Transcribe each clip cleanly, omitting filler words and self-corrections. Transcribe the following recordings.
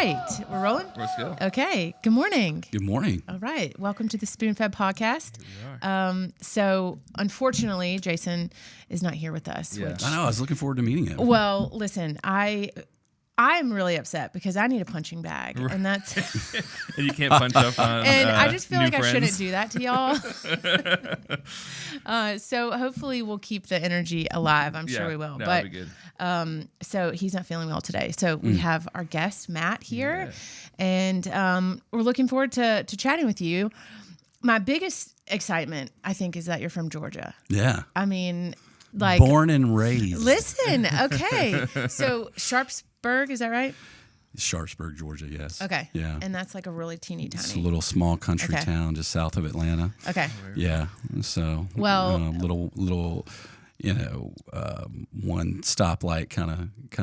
right. We're rolling? Let's go. Okay. Good morning. Good morning. All right. Welcome to the Spoon-Fed Podcast. Here we are. So, unfortunately, Jason is not here with us. Yeah. Which, I know. I was looking forward to meeting him. well, listen, I'm really upset because I need a punching bag, and that's And you can't punch up on and I just feel new like I shouldn't friends. do that to y'all. So hopefully we'll keep the energy alive. I'm sure we will. No, But that'd be good. so he's not feeling well today. So we have our guest Matt here, Yeah. and we're looking forward to chatting with you. My biggest excitement, I think, is that you're from Georgia. Yeah. I mean, like Born and raised. Listen, okay. So Sharpsburg, is that right? Sharpsburg, Georgia, yes. Okay. Yeah. And that's like a really teeny It's a tiny. little small country Okay. town just south of Atlanta. Okay. Yeah. So, Well- little, one stoplight kind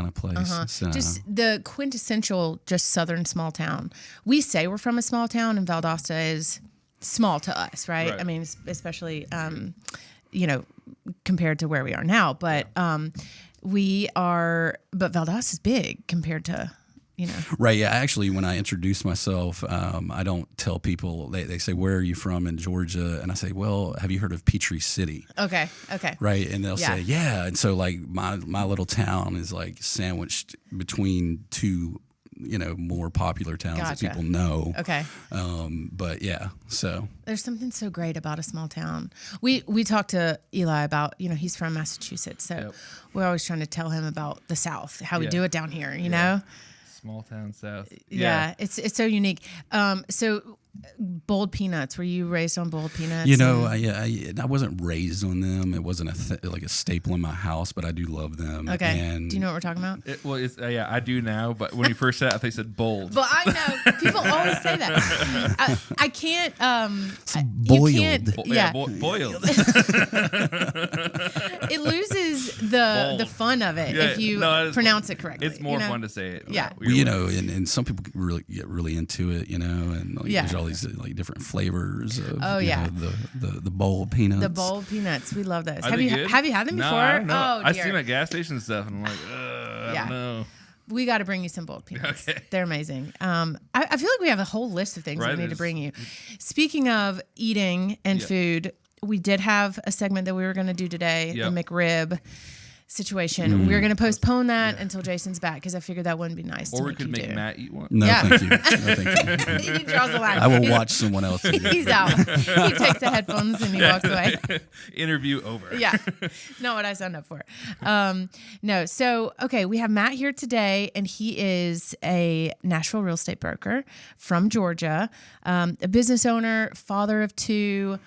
of place. So, Just the quintessential, just southern small town. We say we're from a small town, and Valdosta is small to us, right? Right. I mean, especially, compared to where we are now. But but Valdosta is big compared to, right. Yeah. Actually, when I introduce myself, I don't tell people, they say, where are you from in Georgia? And I say, well, have you heard of Peachtree City? Okay. Right. And they'll Yeah. say, yeah. And so like my little town is like sandwiched between two, more popular towns Gotcha. that people know. Okay. But yeah, so There's something so great about a small town. We talked to Eli about, he's from Massachusetts. So Yep. we're always trying to tell him about the South, how we Yeah. do it down here, you know? Small town south. Yeah, it's so unique. So boiled peanuts. Were you raised on boiled peanuts? I wasn't raised on them. It wasn't like a staple in my house, but I do love them. Okay. And Do you know what we're talking about? Yeah, I do now. But when you first said it, I thought you said bold. But I know people always say that. I can't. boiled. You can't. Yeah, Boiled. it loses the Bold. fun of it Yeah, if you no, it's- pronounce it correctly. It's more fun to say it. Yeah. And some people really get really into it, and like, Yeah. there's all these like different flavors of Oh, yeah. the boiled peanuts. The boiled peanuts. We love those. Are Have they you good? have you had them No, before? I don't know. Oh I dear. see them at gas station and stuff, and I'm like, I Yeah. don't know. We got to bring you some boiled peanuts. Okay. They're amazing. I feel like we have a whole list of things Right, we need to there's- bring you. Speaking of eating and Yeah. food, we did have a segment that we were going to do today, Yep. the McRib situation. We're going to postpone that until Jason's back because I figured that wouldn't be nice Or to we make could you make do. Matt eat one. No, Yeah. thank you. No, thank you. He draws the line. I will watch someone else. eat it. He's out. He takes the headphones and he walks away. Interview over. Yeah, not what I signed up for. No, so okay, we have Matt here today, and he is a Nashville real estate broker from Georgia, a business owner, father of two,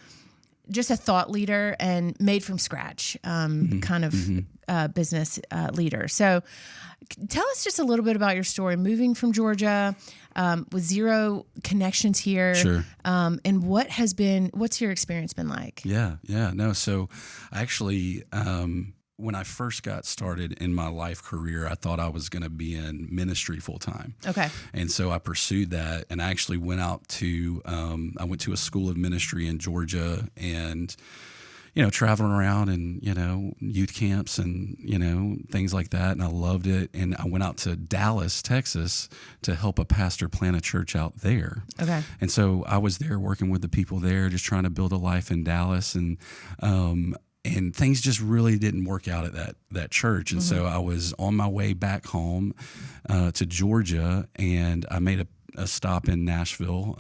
just a thought leader, and made from scratch kind of business leader. So, tell us just a little bit about your story, moving from Georgia with zero connections here. Sure. And what's your experience been like? Yeah. No. So actually, when I first got started in my life career, I thought I was going to be in ministry full time. Okay. And so I pursued that, and I actually went out to I went to a school of ministry in Georgia, and traveling around and youth camps and things like that, and I loved it. And I went out to Dallas, Texas, to help a pastor plant a church out there. Okay. And so I was there working with the people there, just trying to build a life in Dallas, and things just really didn't work out at that church. And so I was on my way back home to Georgia, and I made a stop in Nashville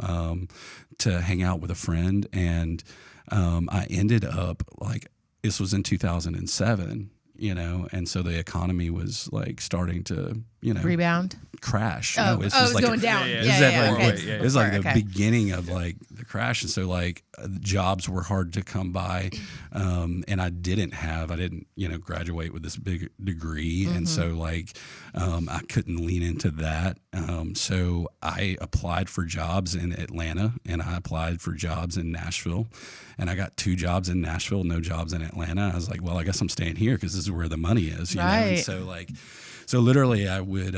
to hang out with a friend. And I ended up, like, this was in 2007, and so the economy was like starting to, Rebound. crash. Oh, It's it just was like going down. yeah, It was Yeah, at yeah, like, okay. it was like the Okay. beginning of like the crash, and so like jobs were hard to come by, and I didn't graduate with this big degree, and so like I couldn't lean into that. So I applied for jobs in Atlanta, and I applied for jobs in Nashville, and I got 2 jobs in Nashville, no jobs in Atlanta. I was like, well, I guess I'm staying here because this is where the money is, you know? And Right. so literally I would.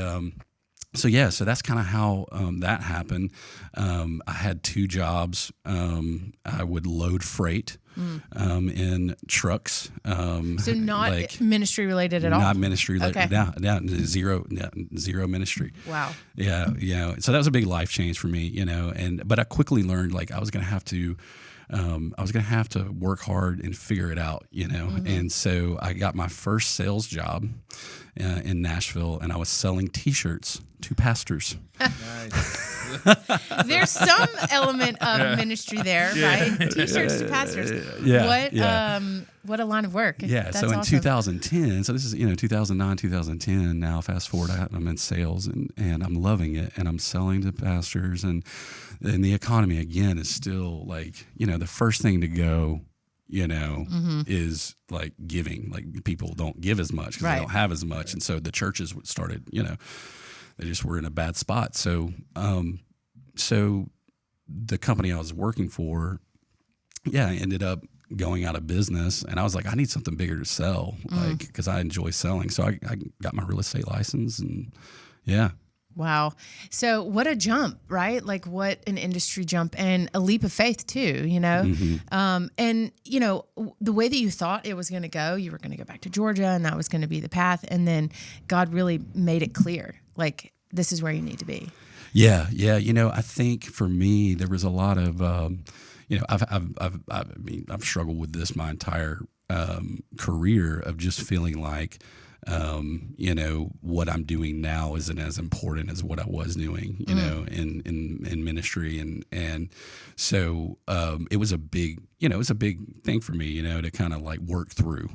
So that's kind of how that happened. I had 2 jobs. I would load freight in trucks. So not like, ministry related at all. Not ministry related. Okay. Down zero ministry. Wow. Yeah, so that was a big life change for me, but I quickly learned like I was going to have to work hard and figure it out, And so I got my first sales job in Nashville, and I was selling T-shirts to pastors. There's some element of ministry there, right? T-shirts to pastors. What a line of work. Yeah. That's so in awesome. 2010, so this is 2009, 2010. Now fast forward, I'm in sales and I'm loving it, and I'm selling to pastors, and the economy again is still like the first thing to go. Is like giving. Like people don't give as much because they don't have as much, and so the churches started. They just were in a bad spot. So, so the company I was working for, ended up going out of business, and I was like, I need something bigger to sell, like because I enjoy selling. So I got my real estate license, and Wow. So what a jump, right? Like what an industry jump and a leap of faith too, And, the way that you thought it was going to go, you were going to go back to Georgia and that was going to be the path. And then God really made it clear, like, this is where you need to be. Yeah. I think for me, there was a lot of, I've struggled with this my entire career of just feeling like, what I'm doing now isn't as important as what I was doing, in ministry. And so, it was a big thing for me, to kind of like work through,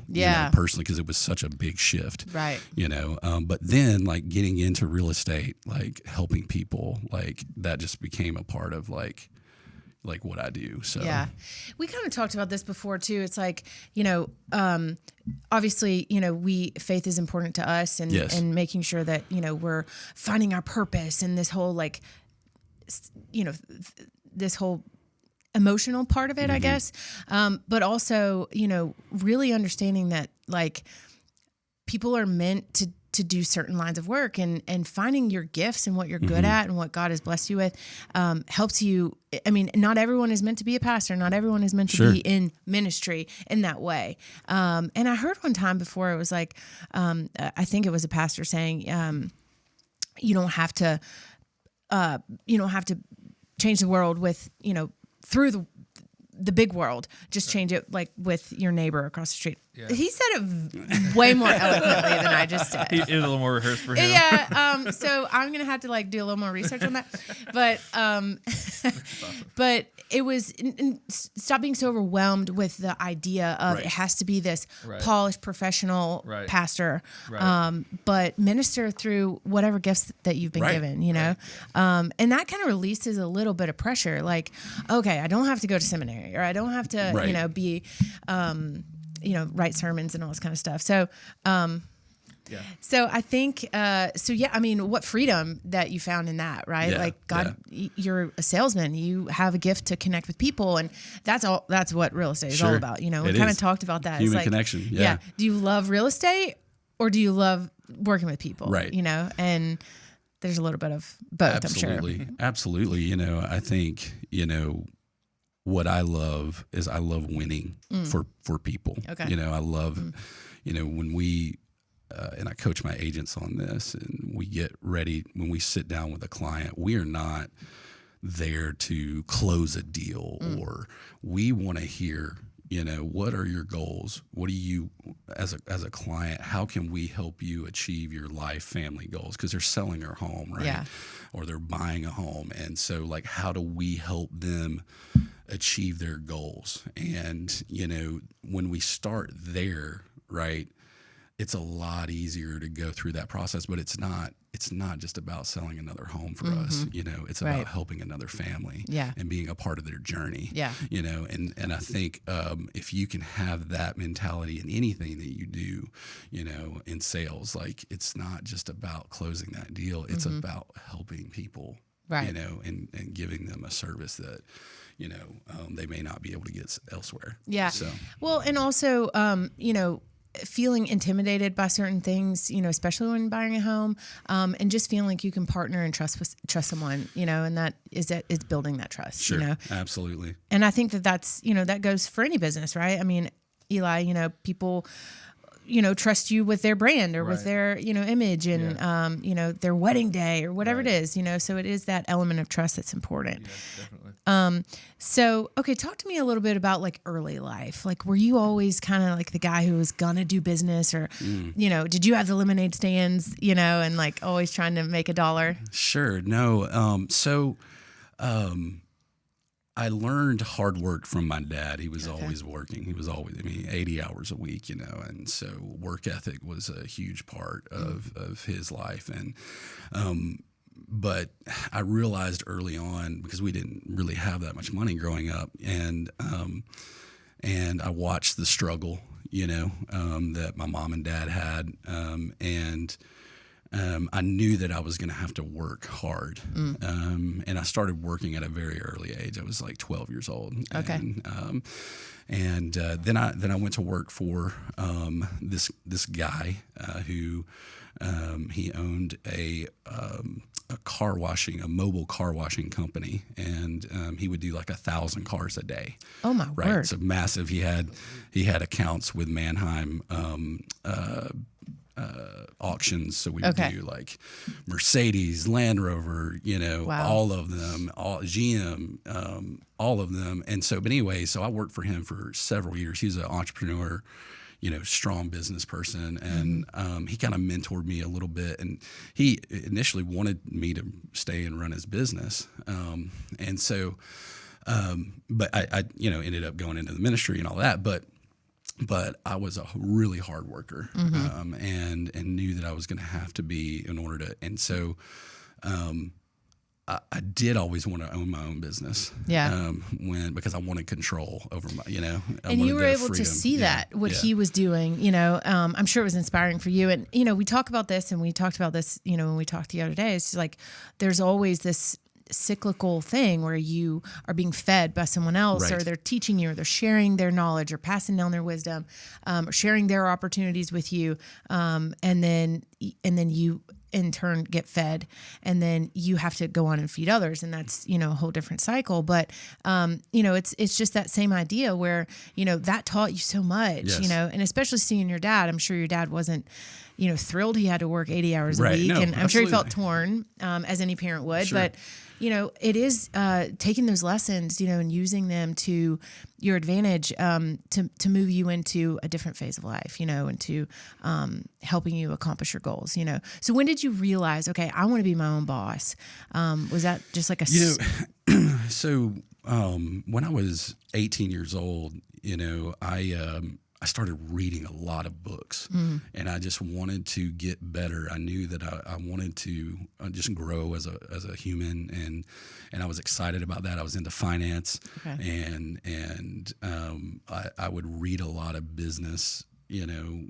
personally, cause it was such a big shift, right. But then like getting into real estate, like helping people, like that just became a part of like what I do. So we kind of talked about this before too. It's like, obviously, faith is important to us and making sure that, we're finding our purpose and this whole like, this whole emotional part of it, I guess. But also, really understanding that like people are meant to do certain lines of work and finding your gifts and what you're good at and what God has blessed you with helps you. I mean, not everyone is meant to be a pastor. Not everyone is meant to be in ministry in that way. And I heard one time before, it was like, I think it was a pastor saying, you don't have to change the world with, through the big world, just change it like with your neighbor across the street. Yeah. He said it way more eloquently than I just did. It was a little more rehearsed for him. Yeah. So I'm going to have to like do a little more research on that, but, but it was stop being so overwhelmed with the idea of it has to be this polished professional pastor, but minister through whatever gifts that you've been given, and that kind of releases a little bit of pressure. Like, okay, I don't have to go to seminary, or I don't have to, be, write sermons and all this kind of stuff. So, so I think, I mean, what freedom that you found in that, right? Yeah, like God, you're a salesman, you have a gift to connect with people, and that's what real estate is all about. We kind of talked about that. Human it's like, connection. Yeah. Do you love real estate or do you love working with people? Right. And there's a little bit of both, Absolutely. I'm sure. Absolutely. I think, what I love is I love winning for people. Okay. I love, when we, and I coach my agents on this, and we get ready, when we sit down with a client, we are not there to close a deal, or we want to hear, what are your goals? What do you, as a client, how can we help you achieve your life, family goals? Because they're selling their home, right? Yeah. Or they're buying a home. And so like, how do we help them achieve their goals? And, when we start there, right, it's a lot easier to go through that process, but it's not just about selling another home for us. It's about helping another family and being a part of their journey. Yeah. And I think, if you can have that mentality in anything that you do, in sales, like it's not just about closing that deal. It's about helping people, and giving them a service that, they may not be able to get elsewhere. Yeah. So. Well, and also, feeling intimidated by certain things, especially when buying a home, and just feeling like you can partner and trust someone, and that is building that trust. Sure, absolutely. And I think that's that goes for any business, right? I mean, Eli, people trust you with their brand or with their, image and, their wedding day or whatever it is, so it is that element of trust that's important. Yeah, definitely. So, okay, talk to me a little bit about like early life. Like, were you always kind of like the guy who was gonna do business or, did you have the lemonade stands, and like always trying to make $1? Sure. No. I learned hard work from my dad. He was always working. He was always, 80 hours a week, and so work ethic was a huge part of his life. And, but I realized early on, because we didn't really have that much money growing up, and I watched the struggle, that my mom and dad had, and I knew that I was going to have to work hard. And I started working at a very early age. I was like 12 years old. Okay. And then I went to work for this guy who he owned a mobile car washing company, and he would do like 1,000 cars a day. Oh my word! So massive. He had accounts with Manheim. Auctions, so we would do like Mercedes, Land Rover, all of them, GM, all of them. And so, but anyway, so I worked for him for several years. He's an entrepreneur, strong business person, and he kind of mentored me a little bit. And he initially wanted me to stay and run his business, and so, but I ended up going into the ministry and all that, but I was a really hard worker, and knew that I was going to have to be in order to. And so, I did always want to own my own business. Yeah. Because I wanted control over my, and you were able to see that what he was doing. I'm sure it was inspiring for you. And we talk about this, and we talked about this. When we talked the other day, it's like there's always this cyclical thing where you are being fed by someone else, or they're teaching you, or they're sharing their knowledge or passing down their wisdom, or sharing their opportunities with you, and then you in turn get fed, and then you have to go on and feed others, and that's a whole different cycle. But it's just that same idea where that taught you so much, and especially seeing your dad. I'm sure your dad wasn't thrilled he had to work 80 hours a week, and I'm sure he felt torn, as any parent would. Sure. But it is taking those lessons, and using them to your advantage, to move you into a different phase of life, and to helping you accomplish your goals, So when did you realize, okay, I want to be my own boss? Was that just like a... So when I was 18 years old, I started reading a lot of books, and I just wanted to get better. I knew that I wanted to just grow as a human, and I was excited about that. I was into finance, and I would read a lot of business,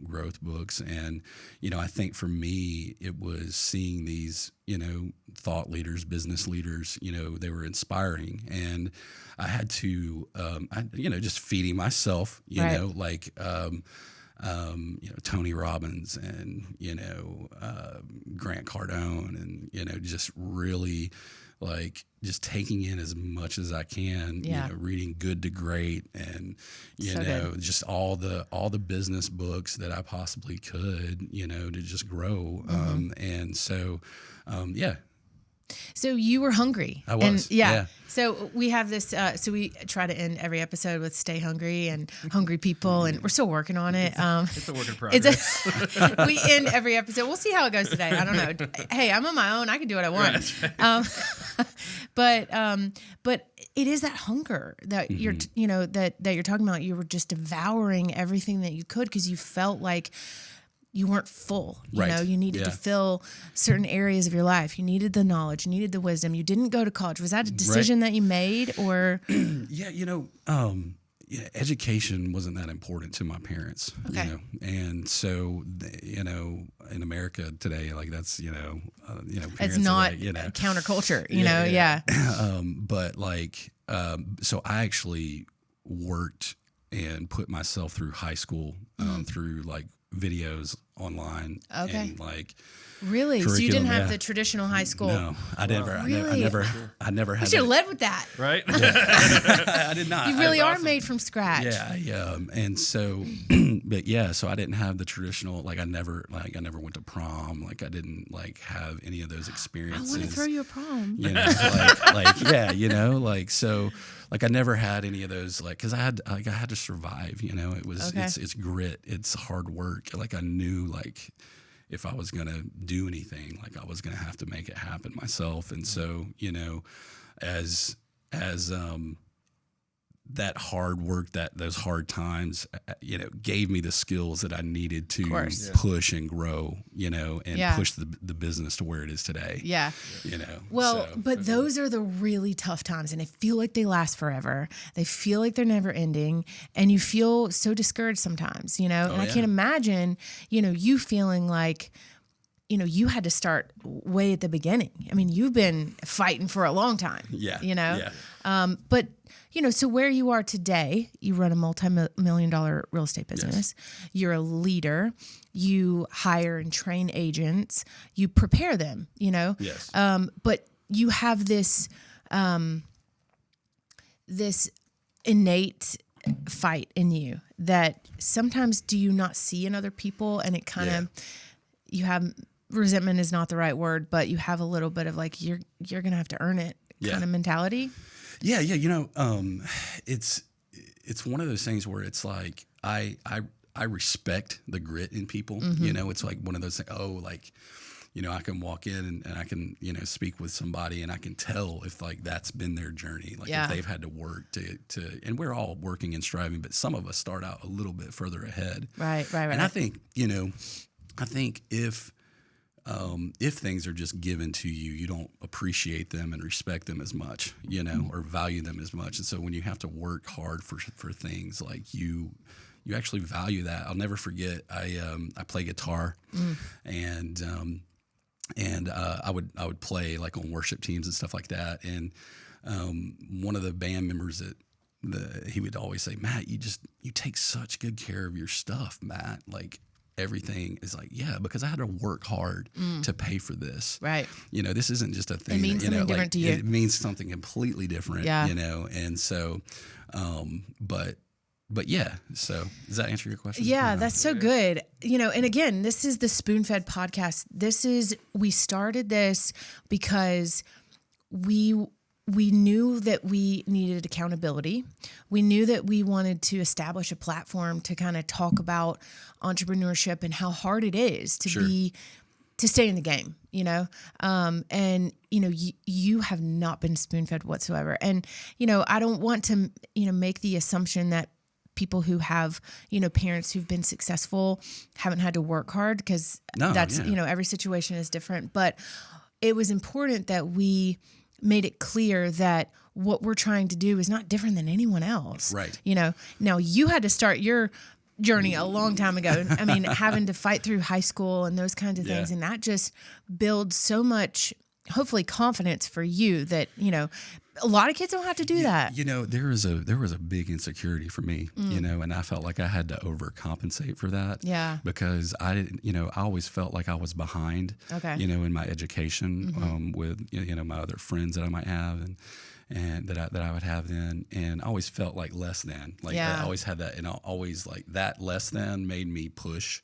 growth books. And, I think for me, it was seeing these, thought leaders, business leaders, they were inspiring. And I had to, just feeding myself, Tony Robbins and, Grant Cardone, and, just really like just taking in as much as I can, reading Good to Great, and just all the business books that I possibly could, to just grow. And so, So you were hungry. I was. And so we have this, so we try to end every episode with stay hungry and hungry people, and we're still working on it. It's a work in progress. We end every episode. We'll see how it goes today. I don't know. Hey, I'm on my own. I can do what I want. Right. But it is that hunger that you're, that you're talking about. You were just devouring everything that you could because you felt like you weren't full. You needed to fill certain areas of your life. You needed the knowledge, you needed the wisdom. You didn't go to college. Was that a decision that you made, or? Education wasn't that important to my parents, and so, in America today, like that's, it's not counterculture, but like, so I actually worked and put myself through high school through like videos online. Okay. And like Really? So you didn't curriculum, have yeah. the traditional high school? No, I never. Really? I never You had. should have that. led with that. Right? I did not. You really I, are made from scratch. Yeah, and so, but yeah, so I didn't have the traditional. Like I never went to prom. Like I didn't like have any of those I experiences. want to throw you a prom. You know, like yeah, you know, like so, like I never had any of those. Like because I had to survive. You know, it was Okay. it's grit, it's hard work. Like I knew like if I was gonna do anything, like I was gonna have to make it happen myself. And so, you know, as that hard work, those hard times, you know, gave me the skills that I needed to push and grow, you know, and push the business to where it is today. Yeah. You know. Well, so, but those are the really tough times, and they feel like they last forever. They feel like they're never ending, and you feel so discouraged sometimes, you know. And I can't imagine, you know, you feeling like, you know, you had to start way at the beginning. I mean, you've been fighting for a long time. Yeah. You know. Yeah. But you know, so where you are today, you run a multi-million-dollar real estate business. Yes. You're a leader. You hire and train agents. You prepare them, you know. Yes. But you have this this innate fight in you that sometimes do you not see in other people, and it kind of you have resentment is not the right word, but you have a little bit of like you're gonna have to earn it kind of mentality. Yeah, you know, it's one of those things where it's like I respect the grit in people. Mm-hmm. You know, it's like one of those things. Oh, like, you know, I can walk in and I can, you know, speak with somebody and I can tell if like that's been their journey, like if they've had to work to, and we're all working and striving, but some of us start out a little bit further ahead. Right. And I think, you know, if things are just given to you, you don't appreciate them and respect them as much, you know, or value them as much. And so when you have to work hard for things, like you actually value that. I'll never forget. I play guitar, and I would play like on worship teams and stuff like that. And one of the band members he would always say, Matt, you take such good care of your stuff, Matt. Like, everything is like, because I had to work hard to pay for this. Right. You know, this isn't just a thing. It means something different to you. It means something completely different, you know? And so, but yeah, so does that answer your question? Yeah, that's so good. You know, and again, this is the Spoon Fed podcast. We started this because we knew that we needed accountability. We knew that we wanted to establish a platform to kind of talk about entrepreneurship and how hard it is to stay in the game, you know? And, you know, you have not been spoon-fed whatsoever. And, you know, I don't want to, you know, make the assumption that people who have, you know, parents who've been successful haven't had to work hard, because you know, every situation is different. But it was important that we made it clear that what we're trying to do is not different than anyone else. Right. You know, now you had to start your journey a long time ago. I mean, having to fight through high school and those kinds of things. And that just builds so much, hopefully, confidence for you that, you know, a lot of kids don't have to do that. You know, there was a big insecurity for me, you know, and I felt like I had to overcompensate for that. Yeah. Because I didn't, you know, I always felt like I was behind, you know, in my education with, you know, my other friends that I might have and that I would have then. And I always felt like less than. Like I always had that, and I always like that less than made me push,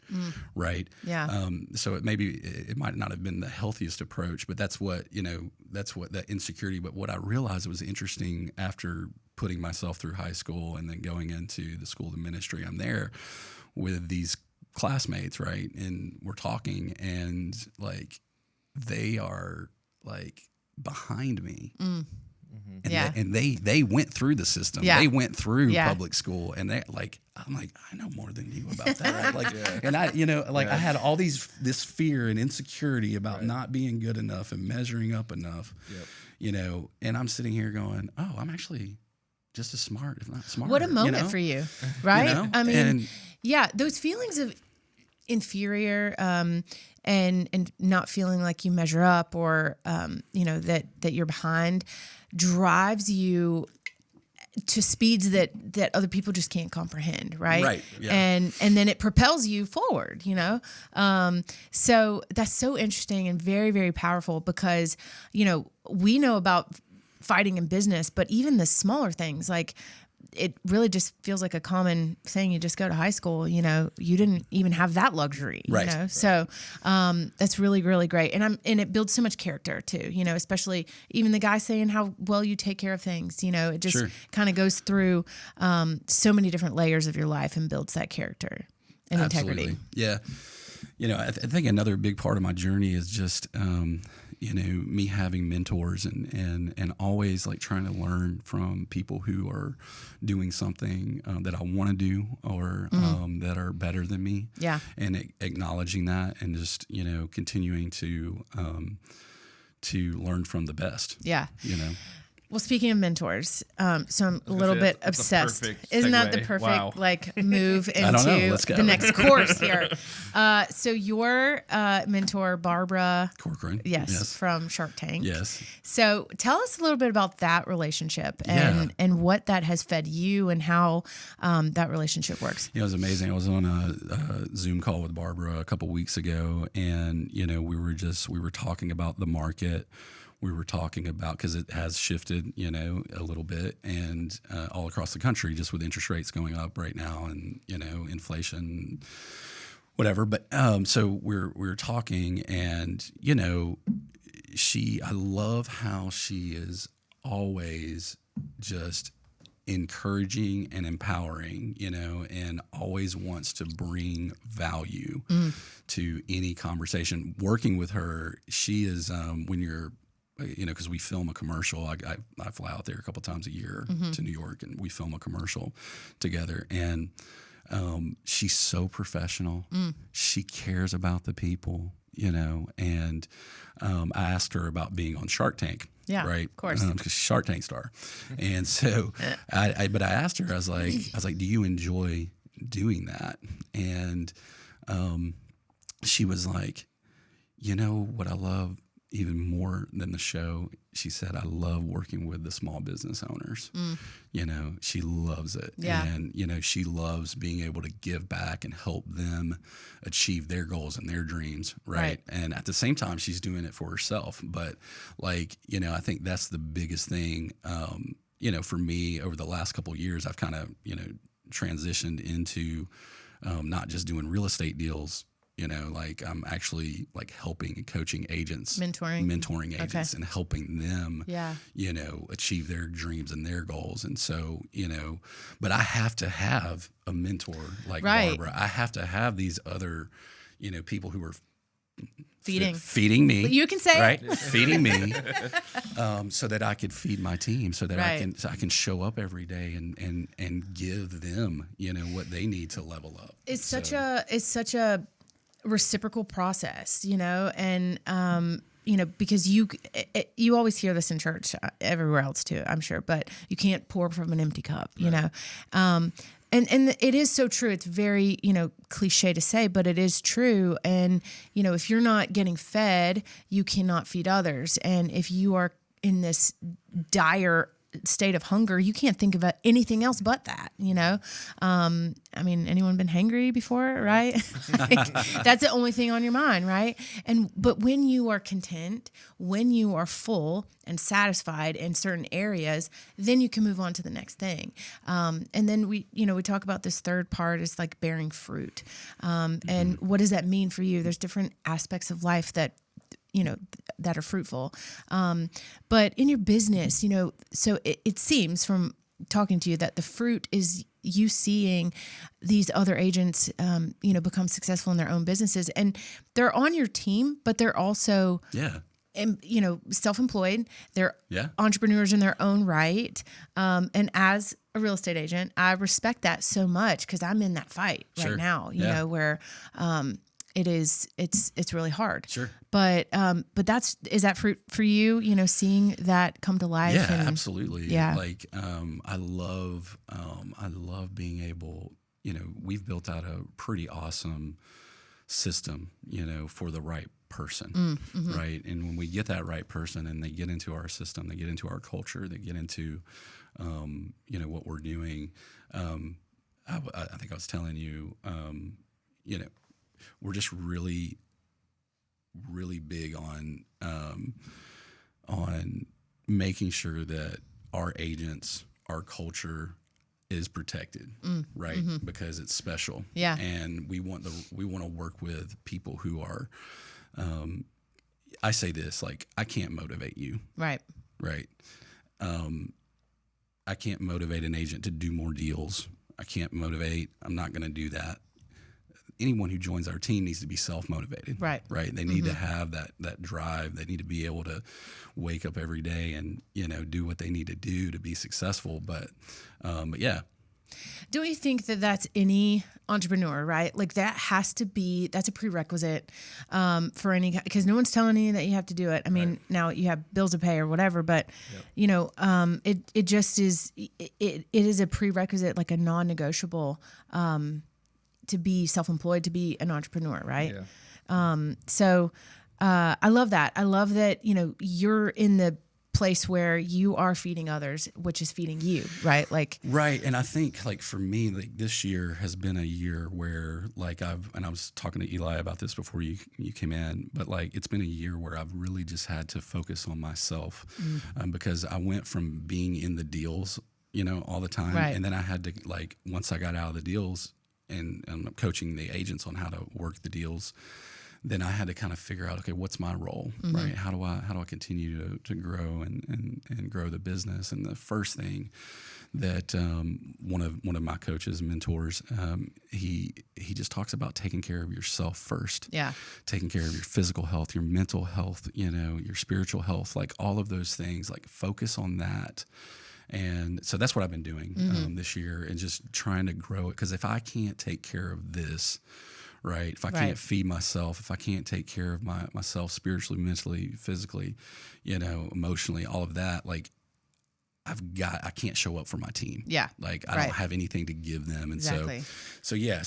right? Yeah. So it might not have been the healthiest approach, but that's what that insecurity. But what I realized was interesting after putting myself through high school and then going into the school of ministry, I'm there with these classmates, right? And we're talking, and like they are like behind me. And they went through the system. Yeah. They went through public school, and they like, I'm like, I know more than you about that. Right? Like, and I, you know, like I had all this fear and insecurity about not being good enough and measuring up enough, you know, and I'm sitting here going, oh, I'm actually just as smart, if not smarter. What a moment, you know? for you, right? You know? I mean, those feelings of inferior and not feeling like you measure up, or you know, that you're behind, drives you to speeds that other people just can't comprehend, right? Right, yeah. And then it propels you forward, you know? So that's so interesting and very, very powerful because, you know, we know about fighting in business, but even the smaller things, like it really just feels like a common thing. You just go to high school, you know, you didn't even have that luxury, Right. you know? So, that's really, really great. And it builds so much character too, you know, especially even the guy saying how well you take care of things, you know, it just Sure. kind of goes through, so many different layers of your life and builds that character and Absolutely. integrity. Yeah. You know, I think another big part of my journey is just, you know, me having mentors and always like trying to learn from people who are doing something that I want to do or that are better than me. Yeah. And acknowledging that and just, you know, continuing to learn from the best. Yeah. You know. Well, speaking of mentors, so I'm a little say, bit that's a obsessed. perfect Isn't that the segue. perfect Wow. like move I don't know. into Let's go. the next course here? So your mentor, Barbara, Corcoran. yes, from Shark Tank. Yes. So tell us a little bit about that relationship and what that has fed you and how that relationship works. Yeah, it was amazing. I was on a Zoom call with Barbara a couple weeks ago, and you know, we were talking about the market. We were talking about because it has shifted, you know, a little bit, and all across the country, just with interest rates going up right now, and you know, inflation, whatever. But so we're talking, and you know, I love how she is always just encouraging and empowering, you know, and always wants to bring value to any conversation. Working with her, she is when you're, you know, because we film a commercial. I fly out there a couple times a year to New York, and we film a commercial together. And she's so professional. She cares about the people, you know. And I asked her about being on Shark Tank. Yeah, right. Of course, because she's Shark Tank star. And so, but I asked her. I was like, do you enjoy doing that? And she was like, you know what I love even more than the show, she said, I love working with the small business owners. You know, she loves it. Yeah. And, you know, she loves being able to give back and help them achieve their goals and their dreams. Right. And at the same time, she's doing it for herself. But like, you know, I think that's the biggest thing, you know, for me over the last couple of years, I've kind of, you know, transitioned into not just doing real estate deals. You know, like I'm actually like helping and coaching agents, mentoring agents and helping them, you know, achieve their dreams and their goals. And so, you know, but I have to have a mentor like Barbara. I have to have these other, you know, people who are feeding me. But you can say right, feeding me, so that I could feed my team, so that I can show up every day and give them, you know, what they need to level up. It's such a reciprocal process, you know, and you know, because you always hear this in church, everywhere else too, I'm sure, but you can't pour from an empty cup, you know. And it is so true. It's very, you know, cliche to say, but it is true. And, you know, if you're not getting fed, you cannot feed others. And if you are in this dire state of hunger, you can't think about anything else but that, you know? I mean, anyone been hangry before, right? Like, that's the only thing on your mind, right? But when you are content, when you are full and satisfied in certain areas, then you can move on to the next thing. And then we talk about this third part is like bearing fruit. And what does that mean for you? There's different aspects of life that, you know, that are fruitful. But in your business, you know, so it seems from talking to you that the fruit is you seeing these other agents, you know, become successful in their own businesses, and they're on your team, but they're also, you know, self-employed. They're entrepreneurs in their own right. And as a real estate agent, I respect that so much because I'm in that fight right now, you know, where, it's really hard. Sure. But is that fruit for you, you know, seeing that come to life? Yeah, absolutely. Yeah. Like, I love being able, you know, we've built out a pretty awesome system, you know, for the right person. Right. And when we get that right person and they get into our system, they get into our culture, they get into, what we're doing. I think I was telling you, we're just really, really big on making sure that our agents, our culture is protected, right? Mm-hmm. Because it's special. Yeah. And we want to work with people who are, I say this, like, I can't motivate you. Right. Right. I can't motivate an agent to do more deals. I'm not going to do that. Anyone who joins our team needs to be self-motivated. Right. Right. They need to have that drive. They need to be able to wake up every day and, do what they need to do to be successful. But yeah. Don't you think that that's any entrepreneur, right? Like that's a prerequisite for any, because no one's telling you that you have to do it. I mean, now you have bills to pay or whatever, but it just is, it is a prerequisite, like a non-negotiable, to be self-employed, to be an entrepreneur, right? Yeah. So I love that. I love that, you're in the place where you are feeding others, which is feeding you, right? Right. And I think for me, this year has been a year where I was talking to Eli about this before you came in, but it's been a year where I've really just had to focus on myself because I went from being in the deals, all the time. Right. And then I had to once I got out of the deals and I'm coaching the agents on how to work the deals, then I had to kind of figure out, okay, what's my role, right? How do I continue to grow and grow the business? And the first thing that one of my coaches, mentors, he just talks about taking care of yourself first. Yeah, taking care of your physical health, your mental health, your spiritual health, all of those things. Focus on that. And so that's what I've been doing this year, and just trying to grow it. Because if I can't take care of this, right? If I can't feed myself, if I can't take care of myself spiritually, mentally, physically, emotionally, all of that, I can't show up for my team. Yeah. I don't have anything to give them. And so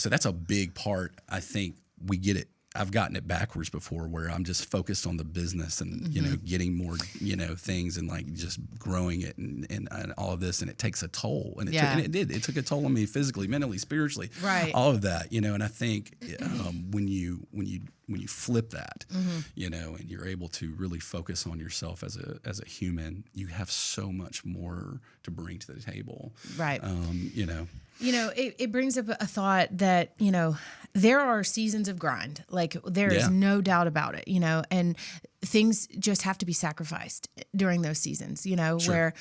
that's a big part. I think we get it. I've gotten it backwards before, where I'm just focused on the business and, getting more, things and just growing it and all of this. And it takes a toll. And it took a toll on me physically, mentally, spiritually, all of that, and I think when you flip that, and you're able to really focus on yourself as a human, you have so much more to bring to the table. Right. It brings up a thought that, there are seasons of grind. There is no doubt about it, and things just have to be sacrificed during those seasons, where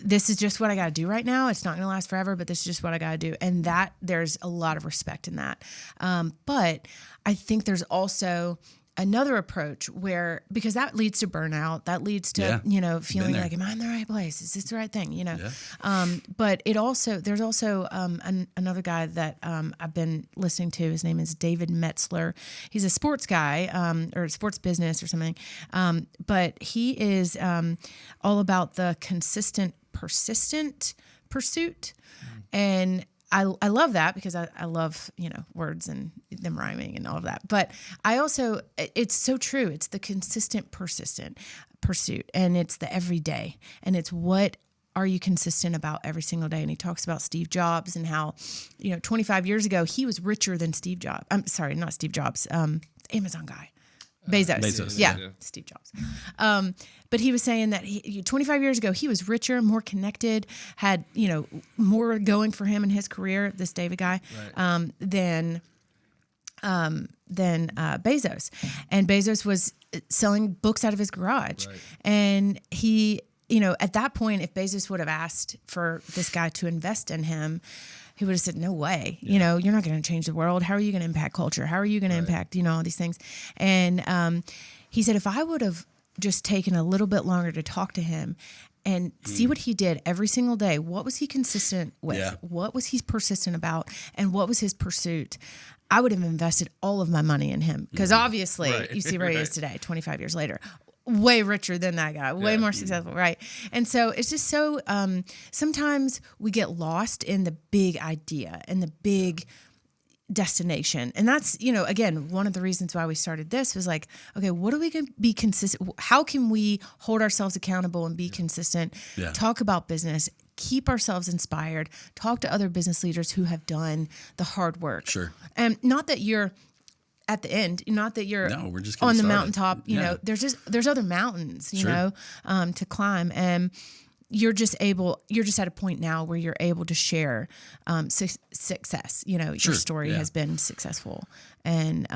this is just what I got to do right now. It's not going to last forever, but this is just what I got to do. And that there's a lot of respect in that. But I think there's also another approach because that leads to burnout, that leads to, feeling like, am I in the right place? Is this the right thing? But there's also another guy that I've been listening to. His name is David Metzler. He's a sports guy, or sports business or something. But he is all about the consistent, persistent pursuit. And I love that because I love, words and them rhyming and all of that. But I also, it's so true. It's the consistent, persistent pursuit, and it's the everyday, and it's what are you consistent about every single day? And he talks about Steve Jobs and how, 25 years ago, he was richer than Steve Jobs. I'm sorry, not Steve Jobs, Amazon guy. Bezos. Yeah, Steve Jobs. But he was saying that 25 years ago, he was richer, more connected, had, more going for him in his career, this David guy, than Bezos. And Bezos was selling books out of his garage. Right. And he, at that point, if Bezos would have asked for this guy to invest in him, he would have said, no way, you're not going to change the world. How are you going to impact culture? How are you going to impact, all these things? And he said, if I would have just taken a little bit longer to talk to him and see what he did every single day, what was he consistent with? Yeah. What was he persistent about? And what was his pursuit? I would have invested all of my money in him. Because obviously, you see where he is today, 25 years later. Way richer than that guy, way more successful, right? And so it's just so, sometimes we get lost in the big idea and the big destination. And that's, again, one of the reasons why we started this was okay, what are we going to be consistent? How can we hold ourselves accountable and be consistent, talk about business, keep ourselves inspired, talk to other business leaders who have done the hard work. Sure. And not that you're at the end, not that you're No, we're just on the getting started. mountaintop, you know, there's other mountains, you know, to climb. And you're just at a point now where you're able to share success. You know, your story has been successful, and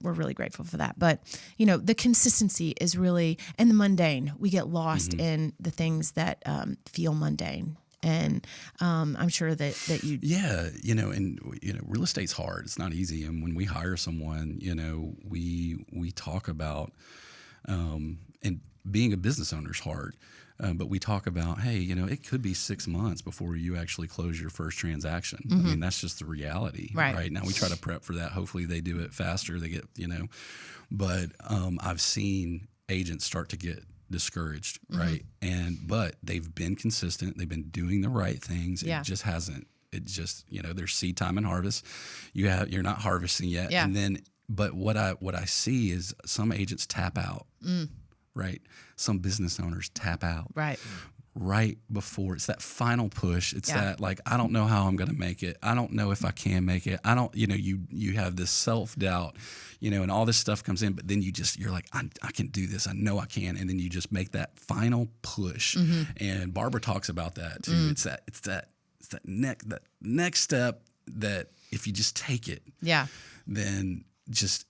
we're really grateful for that. But you know, the consistency is really, and the mundane. We get lost in the things that feel mundane. And I'm sure that you... Yeah, you know, and, you know, real estate's hard. It's not easy. And when we hire someone, you know, we talk about, and being a business owner is hard. But we talk about, hey, you know, it could be 6 months before you actually close your first transaction. I mean, that's just the reality. Right now, we try to prep for that. Hopefully they do it faster. They get, you know, but I've seen agents start to get discouraged. Right. But they've been consistent. They've been doing the right things. It just hasn't, it just, you know, there's seed time and harvest. You're not harvesting yet. And then, but what I see is some agents tap out. Right. Some business owners tap out. Right before it's that final push. It's that, like, I don't know how I'm going to make it. I don't know if I can make it. I don't, you know, you have this self-doubt, you know, and all this stuff comes in, but then you're like, I can do this. I know I can. And then you just make that final push. And Barbara talks about that too. It's that next step that if you just take it, then just,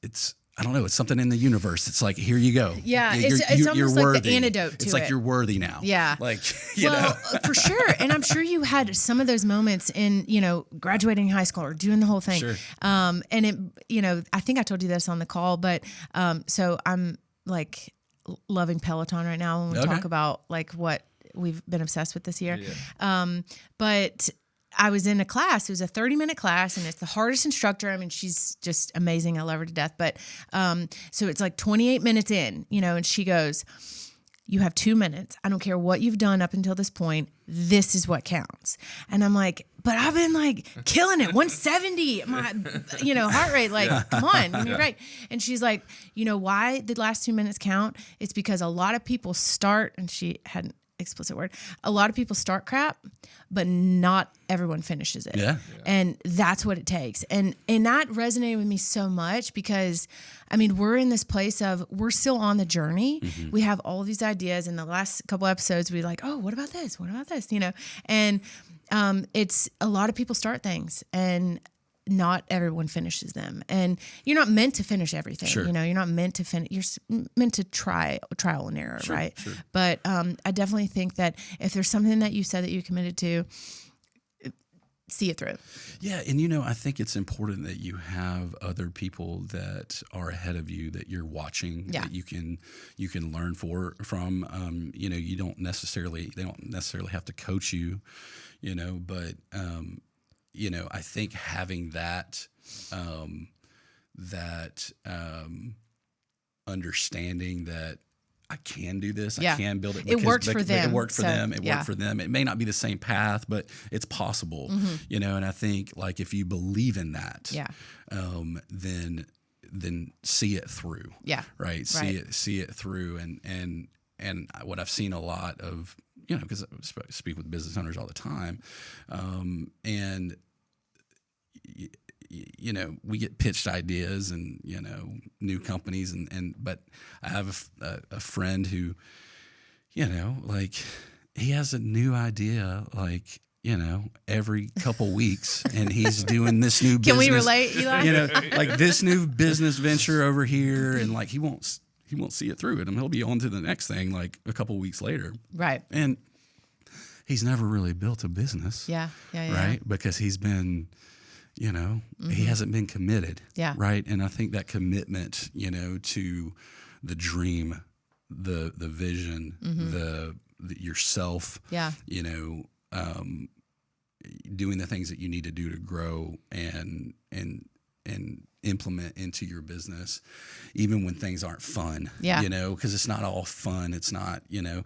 I don't know. It's something in the universe. It's like, here you go. Yeah, it's almost like the antidote to it. It's like you're worthy now. Yeah. Like, you know. For sure. And I'm sure you had some of those moments in, you know, graduating high school or doing the whole thing. Sure. And it, you know, I think I told you this on the call, but so I'm like loving Peloton right now when we talk about like what we've been obsessed with this year. But I was in a class. It was a 30-minute class, and it's the hardest instructor. I mean, she's just amazing. I love her to death. But so it's like 28 minutes in, you know, and she goes, you have 2 minutes. I don't care what you've done up until this point. This is what counts. And I'm like, but I've been like killing it. 170, my, you know, heart rate. Like, come on, give me a break. And she's like, you know why the last 2 minutes count? It's because a lot of people start, and she hadn't explicit word. A lot of people start crap, but not everyone finishes it. And that's what it takes. And that resonated with me so much because, I mean, we're in this place of, we're still on the journey. We have all of these ideas. In the last couple episodes, we like, oh, what about this? What about this? You know, and it's a lot of people start things, and not everyone finishes them. And you're not meant to finish everything. You know, you're not meant to finish. You're meant to trial and error, right? But I definitely think that if there's something that you said that you committed to, see it through. Yeah, and you know, I think it's important that you have other people that are ahead of you that you're watching, that you can learn from. You know, they don't necessarily have to coach you, you know, but you know, I think having that understanding that I can do this, I can build it. It worked for them. It worked for them. It worked for them. It may not be the same path, but it's possible, you know. And I think, like, if you believe in that, then see it through. Right. See it through, and what I've seen a lot of, you know, because I speak with business owners all the time, and you know, we get pitched ideas and, you know, new companies but I have a friend who, you know, like, he has a new idea, like, you know, every couple weeks, and he's doing this new business. Can we relate, Eli? You know, like this new business venture over here, and like he won't see it through it, and he'll be on to the next thing like a couple weeks later. Right. And he's never really built a business. Right? Because he's been, you know, he hasn't been committed. Right. And I think that commitment, you know, to the dream, the vision, the yourself, you know, doing the things that you need to do to grow and implement into your business, even when things aren't fun, you know, because it's not all fun. It's not, you know,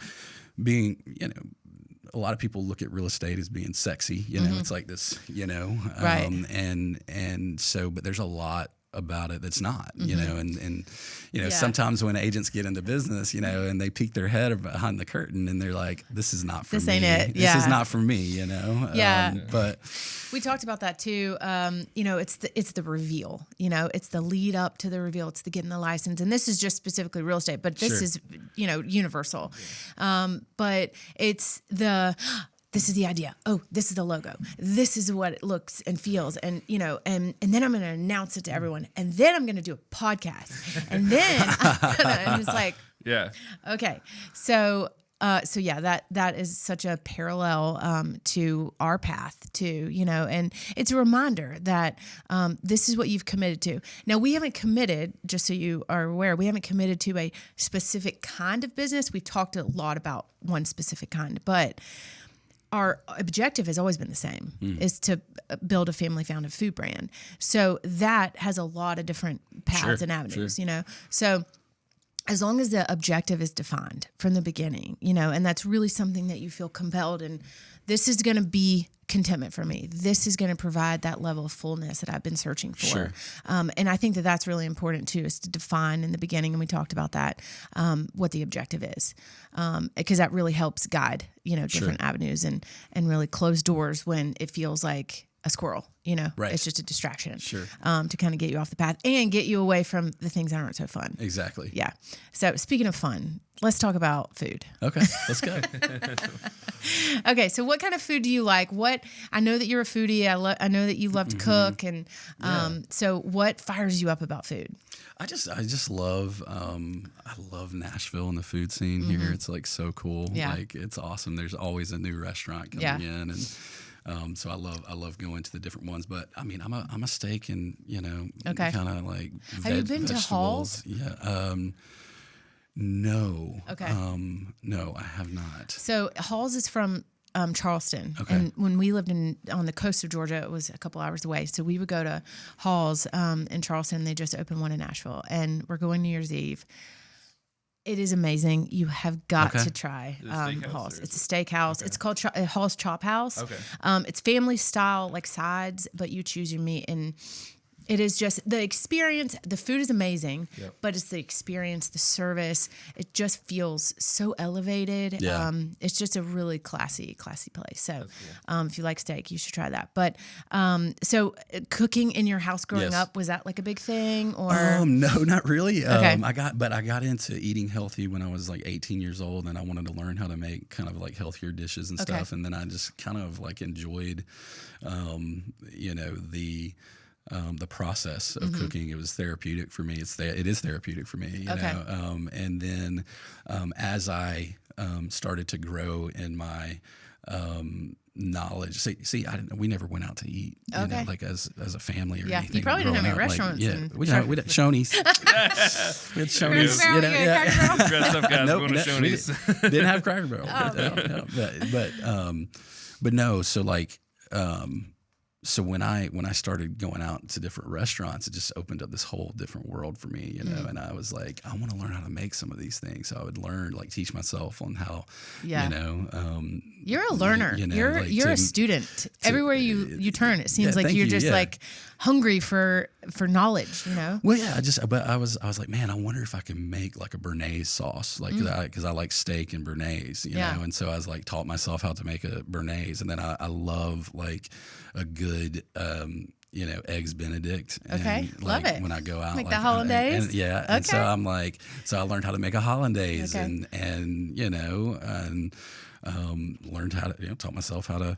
being, you know, a lot of people look at real estate as being sexy, you know, it's like this, you know, and so, but there's a lot about it that's not, you know, and you know, Yeah. sometimes when agents get into business, you know, and they peek their head behind the curtain and they're like, this is not for This me. ain't it. This Yeah. is not for me, you know? Yeah. But We talked about that too. You know, it's the reveal. You know, it's the lead up to the reveal. It's the getting the license, and this is just specifically real estate, but this Sure. is, you know, universal. But it's the. This is the idea. Oh, this is the logo. This is what it looks and feels, and you know, and then I'm going to announce it to everyone, and then I'm going to do a podcast, and then and it's like, Yeah. okay, so yeah, that is such a parallel to our path too, you know, and it's a reminder that this is what you've committed to. Now, we haven't committed, just so you are aware, we haven't committed to a specific kind of business. We've talked a lot about one specific kind, but our objective has always been the same, is to build a family-founded food brand. So that has a lot of different paths Sure, and avenues, sure. you know. So as long as the objective is defined from the beginning, you know, and that's really something that you feel compelled, and this is going to be contentment for me. This is going to provide that level of fullness that I've been searching for. Sure. And I think that that's really important too, is to define in the beginning, and we talked about that, what the objective is, because that really helps guide, you know, different avenues and really close doors when it feels like a squirrel, you know, Right. it's just a distraction, Sure. To kind of get you off the path and get you away from the things that aren't so fun. exactly. Yeah. So speaking of fun, let's talk about food. Okay, let's go. Okay. So what kind of food do you like? I know that you're a foodie. I know that you love to cook. And so what fires you up about food? I just love I love Nashville and the food scene here. It's like so cool. Yeah. Like it's awesome. There's always a new restaurant coming in, and so I love going to the different ones. But I mean, I'm a steak and, you know, Okay. kind of like Have you been to vegetables. Hall's? Yeah. No. Okay. No, I have not. So Hall's is from Charleston. Okay. And when we lived on the coast of Georgia, it was a couple hours away. So we would go to Hall's in Charleston. They just opened one in Nashville, and we're going New Year's Eve. It is amazing. You have got Okay. to try Is it a steakhouse Hall's. or It's is a steakhouse. It's called Hall's Chop House. Okay. It's family style, like sides, but you choose your meat, and it is just the experience. The food is amazing, Yep. but it's the experience, the service. It just feels so elevated. Yeah. It's just a really classy place. So if you like steak, you should try that. But so cooking in your house growing Yes. up, was that like a big thing, or? No, not really. Okay. I got into eating healthy when I was like 18 years old, and I wanted to learn how to make kind of like healthier dishes and Okay. stuff. And then I just kind of like enjoyed, you know, the process of cooking. It was therapeutic for me. It is therapeutic for me, you Okay. know. And then as I started to grow in my knowledge. We never went out to eat, you know, like as a family or Yeah, anything. you probably didn't have any growing up. restaurants Yeah, and- we had Shoney's. We had Shoney's. You know, yeah. Dress up guys Nope, going to we Shoney's. didn't have Cracker Barrel. No. But no. So like, so when I started going out to different restaurants, it just opened up this whole different world for me, you know. And I was like, I want to learn how to make some of these things. So I would teach myself on how, Yeah. you know. You're a learner. You know, you're like you're to- a student. Everywhere you turn, it seems Yeah, like thank you're you, just yeah. like hungry for knowledge. You know. Well, yeah, but I was like, man, I wonder if I can make like a béarnaise sauce, like because I like steak and béarnaise, you Yeah. know, and so I was like taught myself how to make a béarnaise, and then I love like a good, you know, eggs Benedict. Okay, and, love like, it. when I go out, Like like the hollandaise? and yeah, and so Okay. I'm like, so I learned how to make a hollandaise, Okay. and you know, and learned how to, you know, taught myself how to.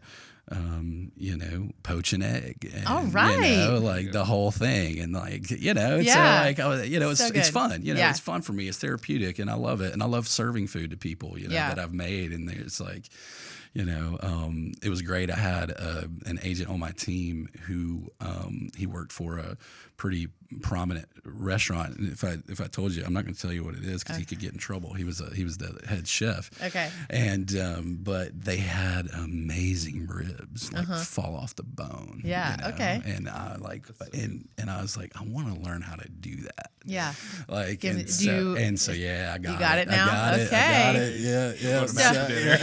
You know, poach an egg. And, All right. You know, like the whole thing, and like, you know, it's Yeah. like, you know, So it's good. fun. You know, Yeah. it's fun for me. It's therapeutic, and I love it. And I love serving food to people, you know, Yeah. that I've made. And it's like, you know, it was great. I had an agent on my team who he worked for a pretty prominent restaurant. And if I told you, I'm not going to tell you what it is because he could get in trouble. He was the head chef. Okay. And but they had amazing ribs, like fall off the bone. Yeah, you know? okay. And I like and I was like, I want to learn how to do that. Yeah. Like Give and it- so, do you- and so yeah, I got You got it now? I got it. I Okay. got it. Yeah, yeah. Go to Matt's So- dinner.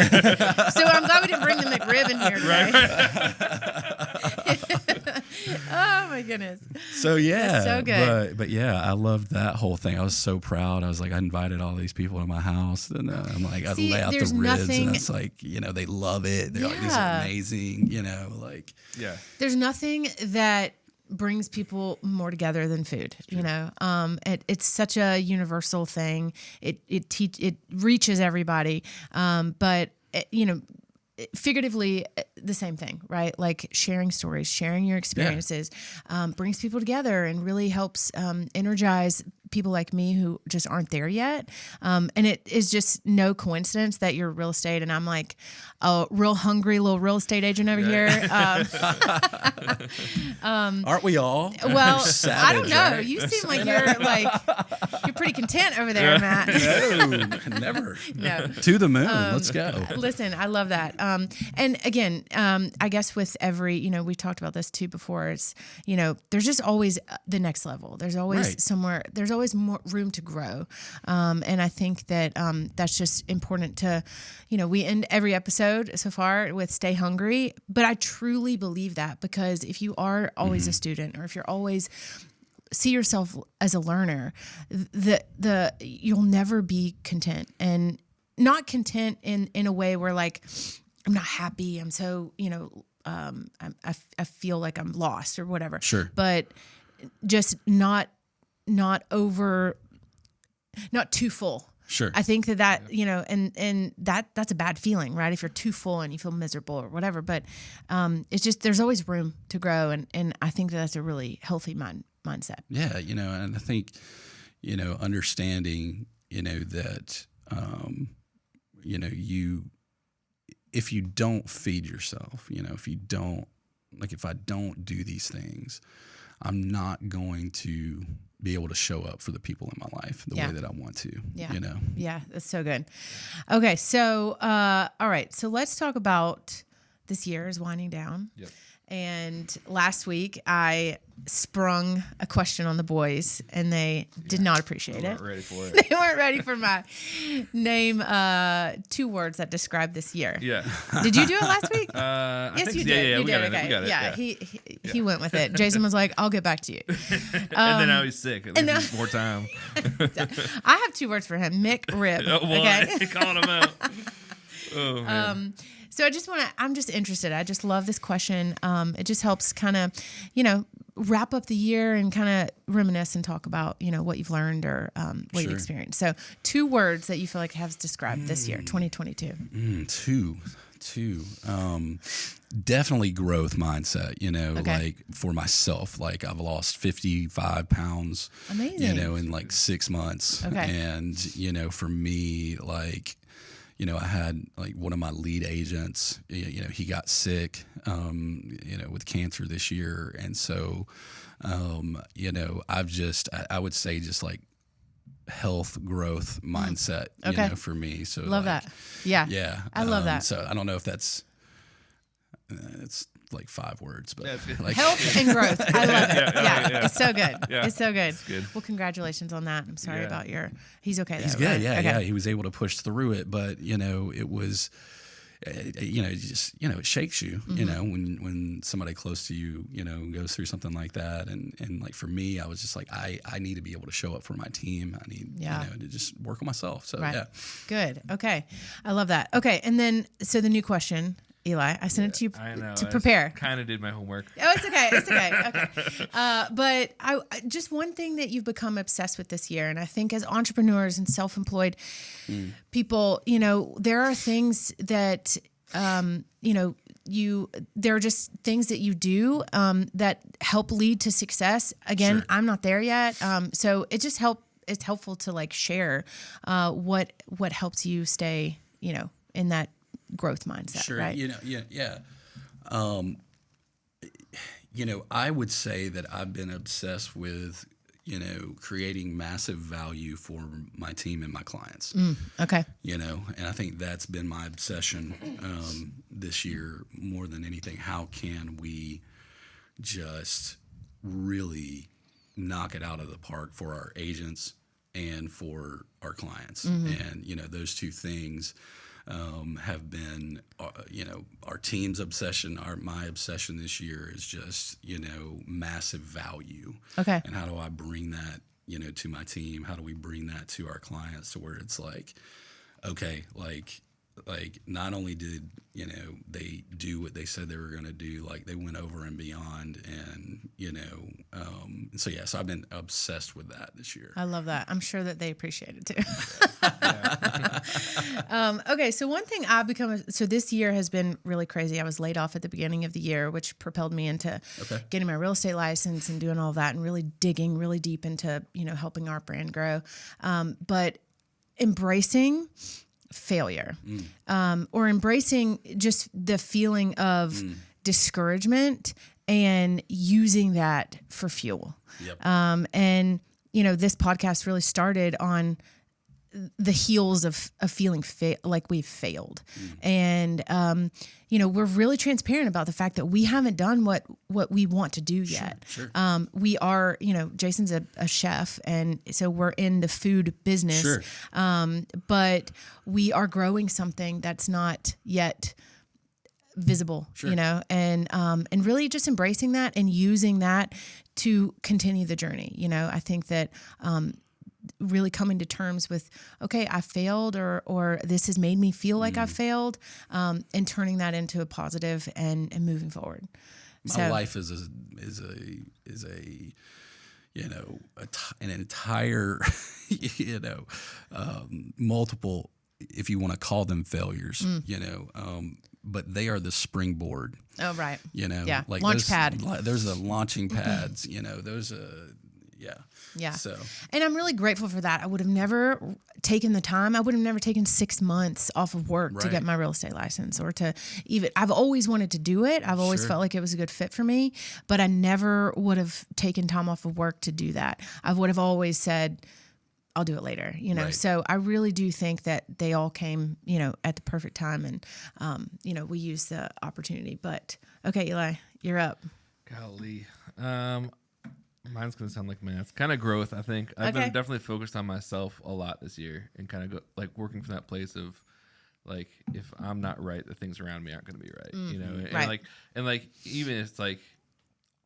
So I'm glad we didn't bring the McRib in here today. Oh my goodness. So yeah, That's so good. But yeah, I loved that whole thing. I was so proud. I was like, I invited all these people to my house, and I'm like, I See, lay out the there's ribs, nothing- and it's like, they love it. They're like, this is Yeah. amazing. Like, Yeah. There's nothing that brings people more together than food. It's such a universal thing. It reaches everybody. But figuratively the same thing, right? Like sharing stories, sharing your experiences, brings people together and really helps energize people like me who just aren't there yet. And it is just no coincidence that you're real estate and I'm like a real hungry little real estate agent over here. aren't we all? Well, Savage, I don't know. right? You seem like you're pretty content over there, Matt. No, never. No. To the moon. Let's go. Listen, I love that. And again, I guess with every, we've talked about this too before. It's, there's just always the next level. There's always Right. somewhere, there's always more room to grow. And I think that that's just important to, we end every episode so far with stay hungry, but I truly believe that because if you are always a student or if you're always see yourself as a learner, you'll never be content and not content in a way where like, I'm not happy. I'm so, I feel like I'm lost or whatever. Sure. But just not too full. Sure. I think that, and that's a bad feeling, right? If you're too full and you feel miserable or whatever, but it's just, there's always room to grow. And I think that's a really healthy mindset. Yeah. And I think, understanding, that, if you don't feed yourself, if I don't do these things, I'm not going to be able to show up for the people in my life the way that I want to, Yeah, that's so good. Okay. So, all right. So let's talk about this year is winding down. Yep. And last week I sprung a question on the boys and they did not appreciate They it. weren't ready for it. They weren't ready for my name 2 words that describe this year. Yeah. Did you do it last week? I Yes, think, you yeah, did. yeah, You we did. got it. Okay. We got it. Yeah, he went with it. Jason was like, "I'll get back to you." And then now he's sick. At least more time. I have 2 words for him: Mick Rib. Oh, boy. Okay. Calling him out. Oh, man. So I'm just interested. I just love this question. It just helps kind of, wrap up the year and kind of reminisce and talk about, what you've learned or what you've experienced. So 2 words that you feel like have described this year, 2022. Two. Definitely growth mindset, like for myself, like I've lost 55 pounds, Amazing. In like 6 months. Okay. And, for me, like, I had like one of my lead agents, he got sick, with cancer this year. And so, I would say just like health growth mindset, for me. So Love like, that. Yeah. Yeah. I love that. So I don't know if that's, it's like 5 words, but That's good. like Health and growth. I love it. Yeah. It's so good. Yeah. It's so good. good. Well, congratulations on that. I'm sorry Yeah. about he's okay though. he's good. Right? Yeah. Okay. Yeah. He was able to push through it, but it was, it shakes you, when somebody close to you, goes through something like that. And like for me, I was just like, I need to be able to show up for my team. I need, to just work on myself. So Right. yeah. Good. Okay. I love that. Okay. And then, so the new question, Eli, I sent it to you I know. to prepare. Kind of did my homework. Oh, it's okay. It's okay. Okay. But I just one thing that you've become obsessed with this year, and I think as entrepreneurs and self-employed people, there are things that, there are just things that you do that help lead to success. Again, Sure. I'm not there yet. So it just it's helpful to like share what helps you stay, in that growth mindset. Sure. Right. Yeah. I would say that I've been obsessed with, creating massive value for my team and my clients. Okay. And I think that's been my obsession this year more than anything. How can we just really knock it out of the park for our agents and for our clients? And, those 2 things have been, our team's obsession, my obsession this year is just, massive value. Okay. And how do I bring that, to my team? How do we bring that to our clients to where it's like, okay, like not only did, they do what they said they were going to do, like they went over and beyond. And, so I've been obsessed with that this year. I love that. I'm sure that they appreciate it too. Okay. So one thing so this year has been really crazy. I was laid off at the beginning of the year, which propelled me into getting my real estate license and doing all that and really digging really deep into, helping our brand grow. But embracing failure, or embracing just the feeling of discouragement and using that for fuel. Yep. And, this podcast really started on the heels of feeling like we've failed. And, we're really transparent about the fact that we haven't done what we want to do yet. Sure. We are, Jason's a chef, and so we're in the food business. Sure. But we are growing something that's not yet visible, Sure. And really just embracing that and using that to continue the journey. I think that, really coming to terms with, okay, I failed, or this has made me feel like I've failed, and turning that into a positive and moving forward. My life is an entire, multiple, if you want to call them failures, but they are the springboard. Oh, right. Yeah. Like launch pad. There's the launching pads, those Yeah. So, and I'm really grateful for that. I would have never taken the time. I would have never taken 6 months off of work to get my real estate license, or to even, I've always wanted to do it. I've always felt like it was a good fit for me, but I never would have taken time off of work to do that. I would have always said, I'll do it later, Right. So I really do think that they all came, at the perfect time, and, we used the opportunity. But okay, Eli, you're up. Golly. Mine's going to sound like math. Kind of growth, I think. I've been definitely focused on myself a lot this year, and kind of working from that place of, like, if I'm not right, the things around me aren't going to be right, And Right. Even if it's like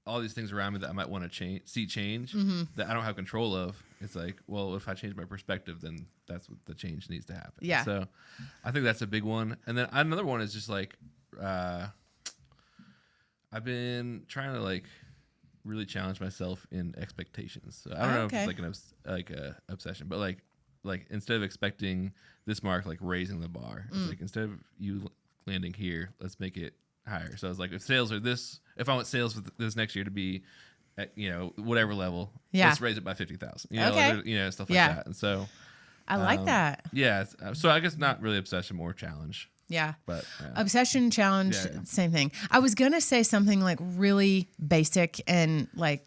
all these things around me that I might want to change that I don't have control of, it's like, well, if I change my perspective, then that's what the change needs to happen. Yeah. So I think that's a big one. And then another one is just like, I've been trying to really challenge myself in expectations. So I don't know if it's like a obsession, but like instead of expecting this mark, like raising the bar, it's like, instead of you landing here, let's make it higher. So it's like, if sales are this, if I want sales for this next year to be at, whatever level, let's raise it by 50,000, stuff like that. And so I like that. Yeah. So I guess not really obsession, more challenge. Yeah. But obsession, challenge, same thing. I was going to say something like really basic and like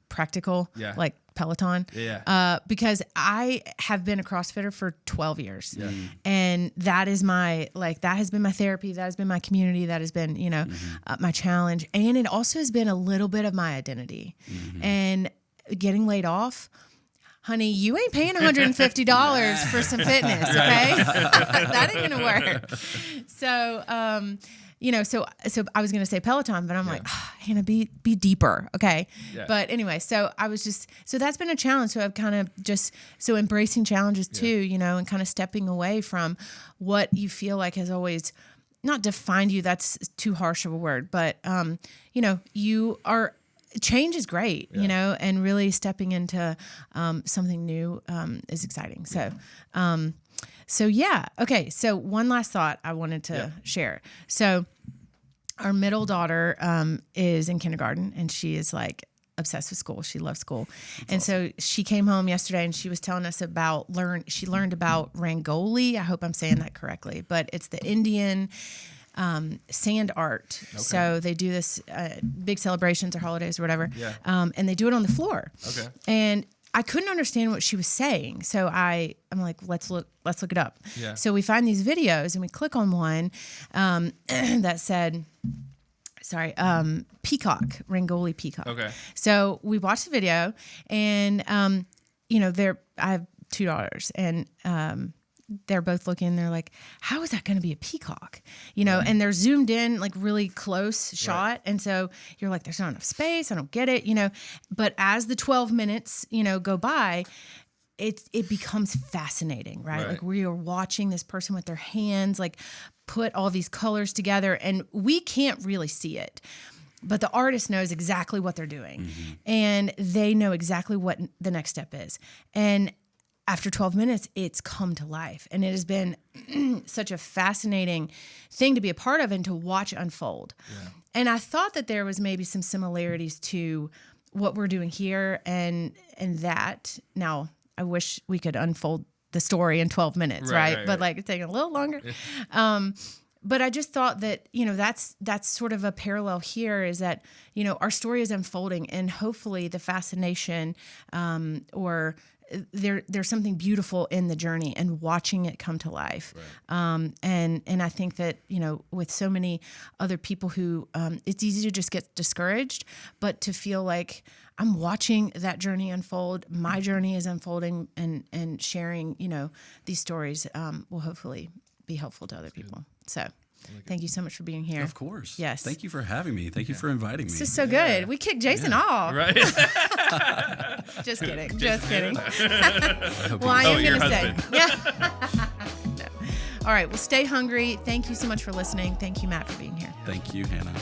practical, like Peloton. Yeah. Because I have been a CrossFitter for 12 years. Yeah. And that is that has been my therapy. That has been my community. That has been, my challenge. And it also has been a little bit of my identity. And getting laid off, honey, you ain't paying $150 for some fitness, okay? That ain't gonna work. So, so I was gonna say Peloton, but I'm like, Hannah, be deeper, okay? Yeah. But anyway, so that's been a challenge. So I've kind of embracing challenges too, and kind of stepping away from what you feel like has always not defined you. That's too harsh of a word, but you are. Change is great, and really stepping into something new is exciting. So, okay. So one last thought I wanted to share. So our middle daughter is in kindergarten, and she is like obsessed with school. She loves school. That's awesome. So she came home yesterday, and she was telling us she learned about Rangoli. I hope I'm saying that correctly, but it's the Indian sand art. Okay. So they do this big celebrations or holidays or whatever. Yeah. And they do it on the floor. Okay. And I couldn't understand what she was saying. So I'm like, let's look it up. Yeah. So we find these videos, and we click on one that said, peacock, Rangoli peacock. Okay. So we watched the video, and I have 2 daughters, and they're both looking, they're like, how is that going to be a peacock? You know, and they're zoomed in, like really close shot. Right. And so you're like, there's not enough space. I don't get it, you know. But as the 12 minutes, you know, go by, it becomes fascinating, right? Like we are watching this person with their hands, like put all these colors together, and we can't really see it. But the artist knows exactly what they're doing, and they know exactly what the next step is. And after 12 minutes, it's come to life. And it has been such a fascinating thing to be a part of and to watch unfold. Yeah. And I thought that there was maybe some similarities to what we're doing here and that. Now, I wish we could unfold the story in 12 minutes, right? But like it's taking a little longer. But I just thought that, you know, that's sort of a parallel here, is that, you know, our story is unfolding, and hopefully the fascination or there's something beautiful in the journey and watching it come to life. Right. And I think that, you know, with so many other people who it's easy to just get discouraged, but to feel like I'm watching that journey unfold, my journey is unfolding, and sharing, you know, these stories will hopefully be helpful to other people. So thank you so much for being here. Of course. Yes. Thank you for having me. Thank you for inviting me. This is so good. We kicked Jason off. Right. Just kidding. Just kidding. Well, I am going to say. Yeah. No. All right. Well, stay hungry. Thank you so much for listening. Thank you, Matt, for being here. Thank you, Hannah.